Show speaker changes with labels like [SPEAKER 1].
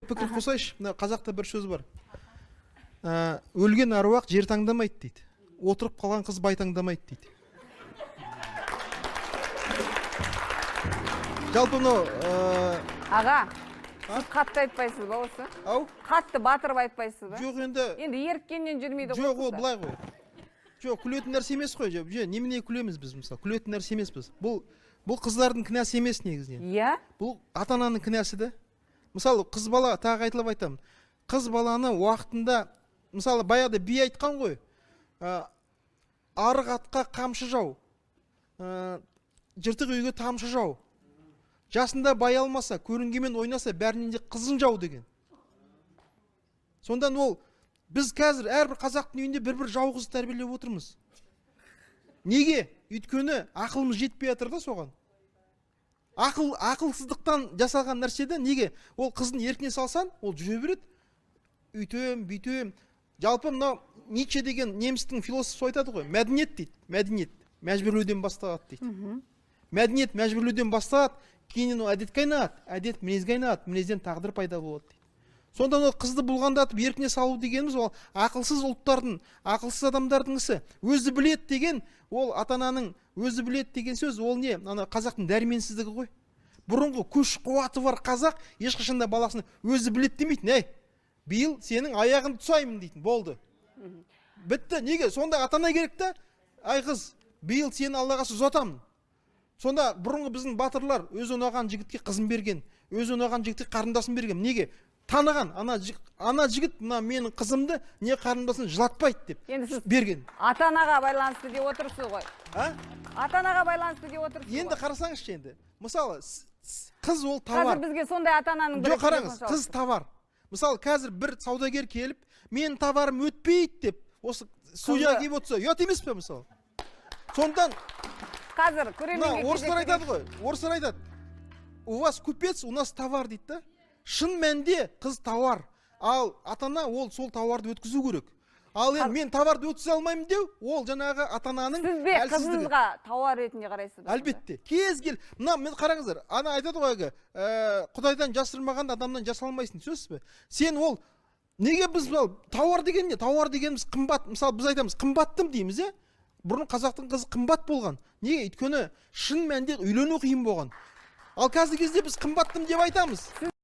[SPEAKER 1] пікір қосайыншы. Мына қазақта бір сөз бар. Өлген аруақ жер таңдамайды дейді. Отырып қалған қыз бай таңдамайды дейді. Жалпы
[SPEAKER 2] Аға, сіз қатты айтпайсыз ба осы?
[SPEAKER 1] Ау?
[SPEAKER 2] Қатты батырып айтпайсыз ба?
[SPEAKER 1] Жоқ, енді
[SPEAKER 2] еріккеннен жүрмейді ғой.
[SPEAKER 1] Жоқ, ол былай ғой. Жоқ, күлетін нәрсе емес қой. Немене күлеміз біз мысалы? Күлетін нәрсе емес біз. Бұл қыздардың кінәсі емес негізінен.
[SPEAKER 2] Иә?
[SPEAKER 1] Бұл ата-ананың кінәсі де. Мысалы, қыз бала, тағы айтылып айтамын. Қыз баланы уақытында, мысалы, баяғыда би айтқан ғой. Арық атқа қамшы жау, жыртық үйге тамшы жау. Жасында бай алмаса, көрінгенмен ойнаса, бәрінен де қызын жау деген. Сондан ол, біз қазір әрбір қазақтың үйінде бір жау қыз тәрбиелеп отырмыз. Неге? Өйткені ақылымыз жетпей жатыр да соған. Ақылсыздықтан жасалған нәрседе неге? Ол қыздың еркіне салсан, ол жүре береді. Үйтем, бүйтем. Жалпы мынау Ницше деген немістің философы айтады ғой. Мәдениет дейді. Мәдениет мәжбүрлеуден басталады дейді. Мәдениет мәжбүрлеуден басталады, кейін ол әдетке айналады, әдет мінезге айналады, мінезден тағдыр пайда болады дейді. Сонда ол қызды бұлғандатып еркіне салу дегеніміз ол ақылсыз ұлттардың, ақылсыз адамдардың ісі. Өзі білет деген, ол ата-ананың өзі білет деген сөз, ол не? Ана қазақтың дәрменсіздігі ғой. Бұрынғы күш қуаты бар қазақ ешқашанда баласына өзі білет демейтін. Әй, биыл сенің аяғын тұсаймын дейтін. Болды. Бітті. Неге? Сонда ата-ана керек та, ай қыз, биыл сені Аллаға ұзатамын. Сонда бұрынғы біздің батырлар өз ұнаған жігітке қызын берген, өз ұнаған жігітке қарындасын берген. Неге? Таныған, ана жігіт мына менің қызымды не қарындасын жылатпайды деп берген.
[SPEAKER 2] Ата-анаға байланысты деп отырсыз ғой. Ата-анаға байланысты деп отырсыз ғой.
[SPEAKER 1] Енді қарасаңызшы енді. Мысалы, қыз ол товар.
[SPEAKER 2] Қазір бізге сондай ата-ананың
[SPEAKER 1] бірі. Жоқ, қараңыз, қыз товар. Мысалы, қазір бір саудагер келіп, мен товарым өтпейді деп, осы судья келіп отырса, ұят емес пе мысалы? Сондан
[SPEAKER 2] қазір көрерменге
[SPEAKER 1] орыстар айтады ғой. Орыстар айтады. У вас купец, у нас товар дейді да. Шын мәнде қыз товар. Ал ата-ана ол сол товарды өткізу керек. Ал енді мен товарды өткізе алмаймын деу, ол жаңағы ата-ананың
[SPEAKER 2] әлсіздігі. Сіз бе қызыңызға товар ретінде қарайсыз ба?
[SPEAKER 1] Әлбетте. Кез кел. Мен қараңыздар, ана айтады ғой, Құдайдан жасырмаған адамнан жасалмайсың, сөзсіз бе? Сен ол неге біз товар деген не? Товар дегеніміз қымбат. Мысалы біз айтамыз, қымбаттым дейміз, е? Бұрын қазақтың қызы қымбат болған. Неге? Өйткені шын мәнде үйлену қиын болған. Ал қазіргі кезде біз қымбаттым деп айтамыз.